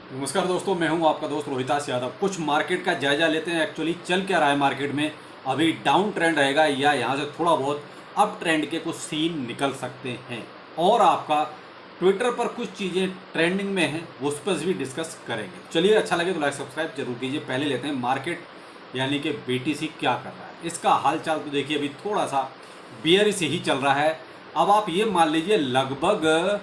नमस्कार दोस्तों, मैं हूं आपका दोस्त रोहितास यादव। कुछ मार्केट का जायजा लेते हैं। एक्चुअली चल क्या रहा है मार्केट में, अभी डाउन ट्रेंड रहेगा या यहां से थोड़ा बहुत अप ट्रेंड के कुछ सीन निकल सकते हैं, और आपका ट्विटर पर कुछ चीज़ें ट्रेंडिंग में हैं उस पर भी डिस्कस करेंगे। चलिए, अच्छा लगे तो लाइक सब्सक्राइब जरूर कीजिए। पहले लेते हैं मार्केट यानी कि बीटीसी क्या कर रहा है। इसका हाल चाल तो देखिए, अभी थोड़ा सा बियरिश ही चल रहा है। अब आप ये मान लीजिए लगभग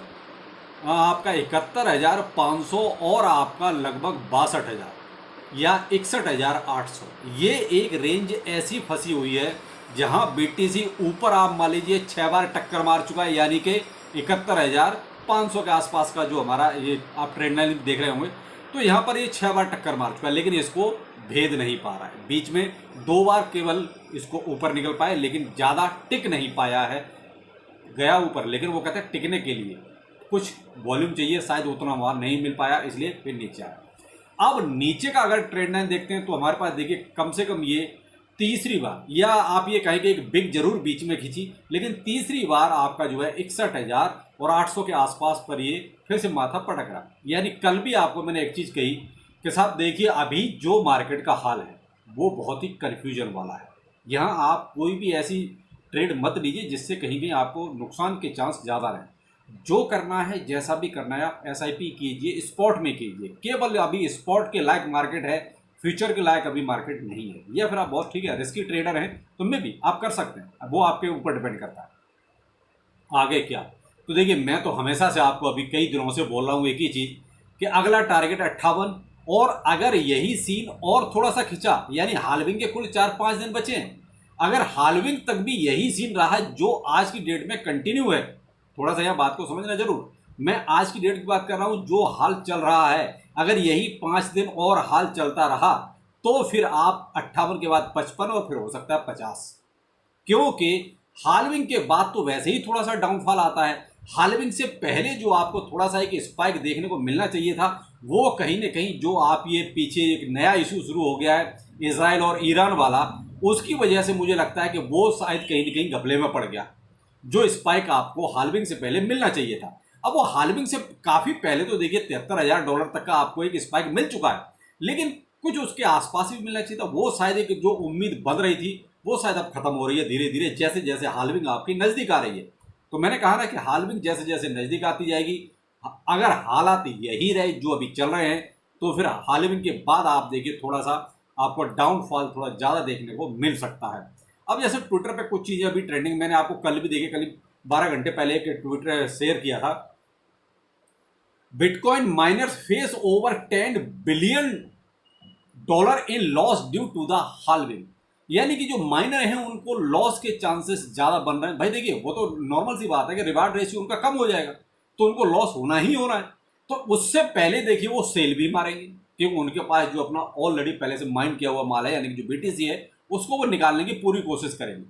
आपका 71,500 और आपका लगभग 62,000 या 61,800, ये एक रेंज ऐसी फंसी हुई है जहां बीटीसी ऊपर आप मान लीजिए 6 बार टक्कर मार चुका है, यानी कि 71,500 के आसपास का जो हमारा ये आप ट्रेंड लाइन देख रहे होंगे, तो यहाँ पर ये 6 बार टक्कर मार चुका है, लेकिन इसको भेद नहीं पा रहा है। बीच में 2 बार केवल इसको ऊपर निकल पाए, लेकिन ज़्यादा टिक नहीं पाया है। गया ऊपर, लेकिन वो कहते हैं टिकने के लिए कुछ वॉल्यूम चाहिए, शायद उतना वहां नहीं मिल पाया, इसलिए फिर नीचे आया। अब नीचे का अगर ट्रेंड लाइन देखते हैं तो हमारे पास देखिए कम से कम ये तीसरी बार, या आप ये कहेंगे एक बिग जरूर बीच में खींची, लेकिन तीसरी बार आपका जो है 61,800 के आसपास पर ये फिर से माथा पटक रहा। यानी कल भी आपको मैंने एक चीज कही कि साहब देखिए, अभी जो मार्केट का हाल है वो बहुत ही कन्फ्यूजन वाला है। यहाँ आप कोई भी ऐसी ट्रेड मत लीजिए जिससे कहीं कहीं आपको नुकसान के चांस ज़्यादा रहें। जो करना है, जैसा भी करना है, आप एसआईपी कीजिए, स्पॉट में कीजिए। केवल अभी स्पॉट के लायक मार्केट है, फ्यूचर के लायक अभी मार्केट नहीं है। या फिर आप बहुत ठीक है रिस्की ट्रेडर हैं तो में भी आप कर सकते हैं, वो आपके ऊपर डिपेंड करता है। आगे क्या, तो देखिए मैं तो हमेशा से आपको अभी कई दिनों से बोल रहा हूँ एक ही चीज़ कि अगला टारगेट 58, और अगर यही सीन और थोड़ा सा खिंचा, यानी हाल्विंग के कुल 4-5 दिन बचे हैं, अगर हाल्विंग तक भी यही सीन रहा जो आज की डेट में कंटिन्यू है, थोड़ा सा यह बात को समझना जरूर, मैं आज की डेट की बात कर रहा हूं, जो हाल चल रहा है, अगर यही 5 दिन और हाल चलता रहा तो फिर आप 58 के बाद 55 और फिर हो सकता है 50। क्योंकि हाल्विंग के बाद तो वैसे ही थोड़ा सा डाउनफॉल आता है। हाल्विंग से पहले जो आपको थोड़ा सा एक स्पाइक देखने को मिलना चाहिए था, वो कहीं ना कहीं जो आप ये पीछे एक नया इशू शुरू हो गया है इसराइल और ईरान वाला, उसकी वजह से मुझे लगता है कि वो शायद कहीं ना कहीं घपले में पड़ गया। जो स्पाइक आपको हाल्विंग से पहले मिलना चाहिए था, अब वो हाल्विंग से काफी पहले तो देखिए $73,000 तक का आपको एक स्पाइक मिल चुका है, लेकिन कुछ उसके आसपास भी मिलना चाहिए था। वो शायद एक जो उम्मीद बन रही थी वो शायद अब खत्म हो रही है धीरे धीरे, जैसे जैसे हाल्विंग आपकी नजदीक आ रही है। तो मैंने कहा ना कि हाल्विंग जैसे जैसे नजदीक आती जाएगी, अगर हालात यही रहे जो अभी चल रहे हैं, तो फिर हाल्विंग के बाद आप देखिए थोड़ा सा आपको डाउनफॉल थोड़ा ज्यादा देखने को मिल सकता है। अब जैसे ट्विटर पे कुछ चीजें अभी ट्रेंडिंग, मैंने आपको कल भी देखी, करीब 12 घंटे पहले एक ट्विटर शेयर किया था। Bitcoin miners face over $10 billion in loss due to the halving. यानी कि जो माइनर हैं उनको लॉस के चांसेस ज्यादा बन रहे हैं। भाई देखिए, वो तो नॉर्मल सी बात है कि रिवार्ड रेशियो उनका कम हो जाएगा, तो उनको लॉस होना ही होना है। तो उससे पहले देखिए वो सेल भी मारेंगे, क्योंकि उनके पास जो अपना ऑलरेडी पहले से माइंड किया हुआ माल है, यानी कि जो बीटीसी है, उसको वो निकालने की पूरी कोशिश करेंगे।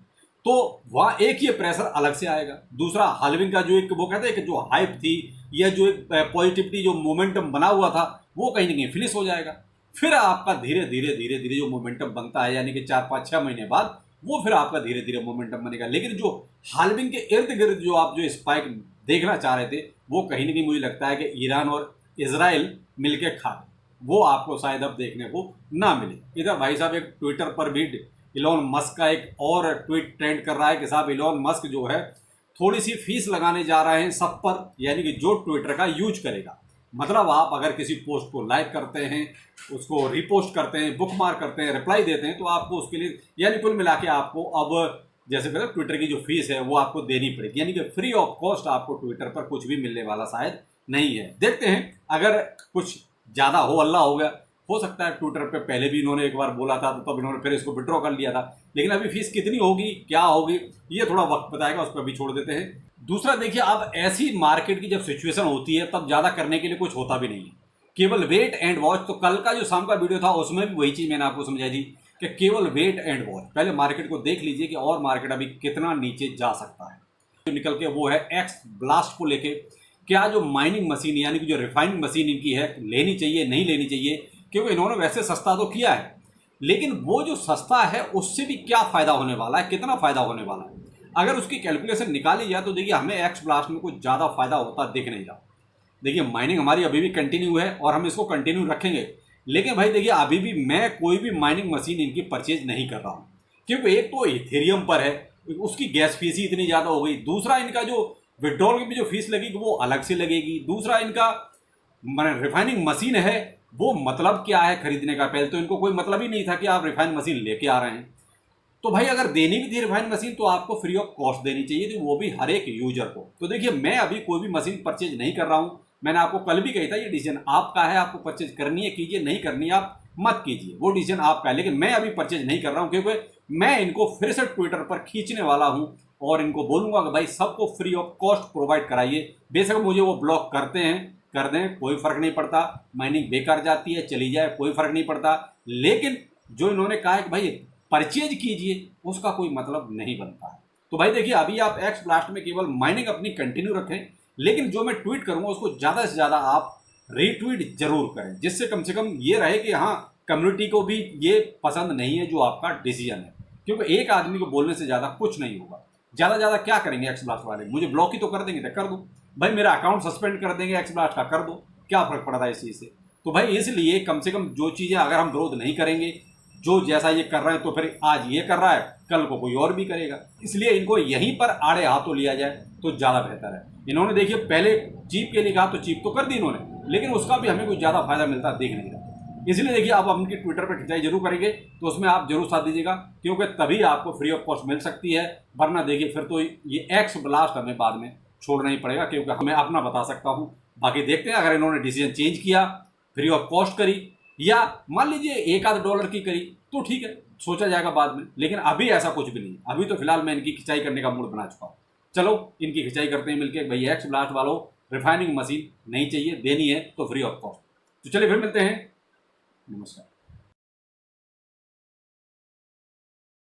तो वहां एक ये प्रेशर अलग से आएगा। दूसरा, हाल्विंग का जो एक वो कहते हैं कि जो हाइप थी या जो एक पॉजिटिविटी जो मोमेंटम बना हुआ था, वो कहीं ना कहीं फिनिश हो जाएगा। फिर आपका धीरे धीरे धीरे धीरे जो मोमेंटम बनता है, यानी कि 4-5-6 महीने बाद वो फिर आपका धीरे धीरे मोमेंटम बनेगा। लेकिन जो हाल्विंग के इर्द गिर्द जो आप जो स्पाइक देखना चाह रहे थे, वो कहीं ना कहीं मुझे लगता है कि ईरान और इसराइल मिलके खा गए, वो आपको शायद अब देखने को ना मिले। इधर भाई साहब एक ट्विटर पर भी इलॉन मस्क का एक और ट्वीट ट्रेंड कर रहा है कि साहब इलॉन मस्क जो है थोड़ी सी फीस लगाने जा रहे हैं सब पर, यानी कि जो ट्विटर का यूज करेगा। मतलब आप अगर किसी पोस्ट को लाइक करते हैं, उसको रिपोस्ट करते हैं, बुक मार्क करते हैं, रिप्लाई देते हैं, तो आपको उसके लिए यानी कुल मिला के आपको अब जैसे कहते हैं ट्विटर की जो फीस है वो आपको देनी पड़ेगी। यानी कि फ्री ऑफ कॉस्ट आपको ट्विटर पर कुछ भी मिलने वाला शायद नहीं है। देखते हैं, अगर कुछ ज़्यादा हो, अल्लाह हो गया, हो सकता है ट्विटर पे पहले भी इन्होंने एक बार बोला था, तो तब इन्होंने फिर इसको विड्रॉ कर लिया था। लेकिन अभी फीस कितनी होगी, क्या होगी, ये थोड़ा वक्त बताएगा, उस पर भी छोड़ देते हैं। दूसरा देखिए, अब ऐसी मार्केट की जब सिचुएशन होती है तब ज़्यादा करने के लिए कुछ होता भी नहीं है, केवल वेट एंड वॉच। तो कल का जो शाम का वीडियो था उसमें भी वही चीज़ मैंने आपको समझाई थी कि केवल वेट एंड वॉच। पहले मार्केट को देख लीजिए कि और मार्केट अभी कितना नीचे जा सकता है। जो निकल के वो है एक्स ब्लास्ट को लेके, क्या जो माइनिंग मशीन यानी कि जो रिफाइनिंग मशीन इनकी है, लेनी चाहिए नहीं लेनी चाहिए, क्योंकि इन्होंने वैसे सस्ता तो किया है, लेकिन वो जो सस्ता है उससे भी क्या फ़ायदा होने वाला है, कितना फ़ायदा होने वाला है। अगर उसकी कैलकुलेशन निकाली जाए तो देखिए हमें एक्स ब्लास्ट में कुछ ज़्यादा फायदा होता दिख नहीं रहा। देखिए माइनिंग हमारी अभी भी कंटिन्यू है और हम इसको कंटिन्यू रखेंगे। लेकिन भाई देखिए अभी भी मैं कोई भी माइनिंग मशीन इनकी परचेज नहीं कर रहा हूँ, क्योंकि एक तो इथेरियम पर है, उसकी गैस फीस ही इतनी ज़्यादा हो गई, दूसरा इनका जो विड्रॉल की भी जो फीस लगेगी वो अलग से लगेगी, दूसरा इनका रिफाइनिंग मशीन है वो मतलब क्या है खरीदने का, पहले तो इनको कोई मतलब ही नहीं था कि आप रिफाइंड मशीन लेके आ रहे हैं। तो भाई अगर देनी भी थी रिफाइंड मशीन तो आपको फ्री ऑफ कॉस्ट देनी चाहिए थी, वो भी हर एक यूजर को। तो देखिए मैं अभी कोई भी मशीन परचेज नहीं कर रहा हूँ, मैंने आपको कल भी कही था ये डिसीजन आपका है, आपको परचेज करनी है कीजिए, नहीं करनी है आप मत कीजिए, वो डिसीजन आपका है। लेकिन मैं अभी परचेज नहीं कर रहा हूँ क्योंकि मैं इनको फिर से ट्विटर पर खींचने वाला हूँ और इनको बोलूँगा कि भाई सबको फ्री ऑफ कॉस्ट प्रोवाइड कराइए। बेशक मुझे वो ब्लॉक करते हैं, कर दें, कोई फ़र्क नहीं पड़ता, माइनिंग बेकार जाती है चली जाए कोई फ़र्क नहीं पड़ता, लेकिन जो इन्होंने कहा है कि भाई परचेज कीजिए उसका कोई मतलब नहीं बनता है। तो भाई देखिए अभी आप एक्स ब्लास्ट में केवल माइनिंग अपनी कंटिन्यू रखें, लेकिन जो मैं ट्वीट करूंगा उसको ज़्यादा से ज़्यादा आप रीट्वीट जरूर करें, जिससे कम से कम ये रहे कि हाँ कम्युनिटी को भी ये पसंद नहीं है जो आपका डिसीजन है। क्योंकि एक आदमी को बोलने से ज़्यादा कुछ नहीं होगा, ज़्यादा ज़्यादा क्या करेंगे एक्स ब्लास्ट वाले, मुझे ब्लॉक ही तो कर देंगे, तो कर दो भाई, मेरा अकाउंट सस्पेंड कर देंगे एक्स ब्लास्ट का, कर दो, क्या फ़र्क पड़ता है इस चीज़ से। तो भाई इसलिए कम से कम जो चीज़ें अगर हम विरोध नहीं करेंगे, जो जैसा ये कर रहे हैं तो फिर आज ये कर रहा है कल को कोई और भी करेगा, इसलिए इनको यहीं पर आड़े हाथों लिया जाए तो ज़्यादा बेहतर है। इन्होंने देखिए पहले चीप के लिए कहा तो चीप तो कर दी इन्होंने, लेकिन उसका भी हमें कोई ज़्यादा फायदा मिलता दिख नहीं रहा। इसलिए देखिए आप उनकी ट्विटर पर खिंचाई जरूर करेंगे तो उसमें आप जरूर साथ दीजिएगा, क्योंकि तभी आपको फ्री ऑफ कॉस्ट मिल सकती है, वरना देखिए फिर तो ये एक्स ब्लास्ट हमें बाद में छोड़ना ही पड़ेगा, क्योंकि हमें अपना बता सकता हूँ। बाकी देखते हैं अगर इन्होंने डिसीजन चेंज किया, फ्री ऑफ कॉस्ट करी, या मान लीजिए $1-8 की करी तो ठीक है, सोचा जाएगा बाद में, लेकिन अभी ऐसा कुछ भी नहीं। अभी तो फिलहाल मैं इनकी खिंचाई करने का मूड बना चुका हूँ। चलो इनकी खिंचाई करते हैं मिलकर, भाई एक्स ब्लास्ट वालों रिफाइनिंग मशीन नहीं चाहिए, देनी है तो फ्री ऑफ कॉस्ट। तो चलिए फिर मिलते हैं, नमस्कार।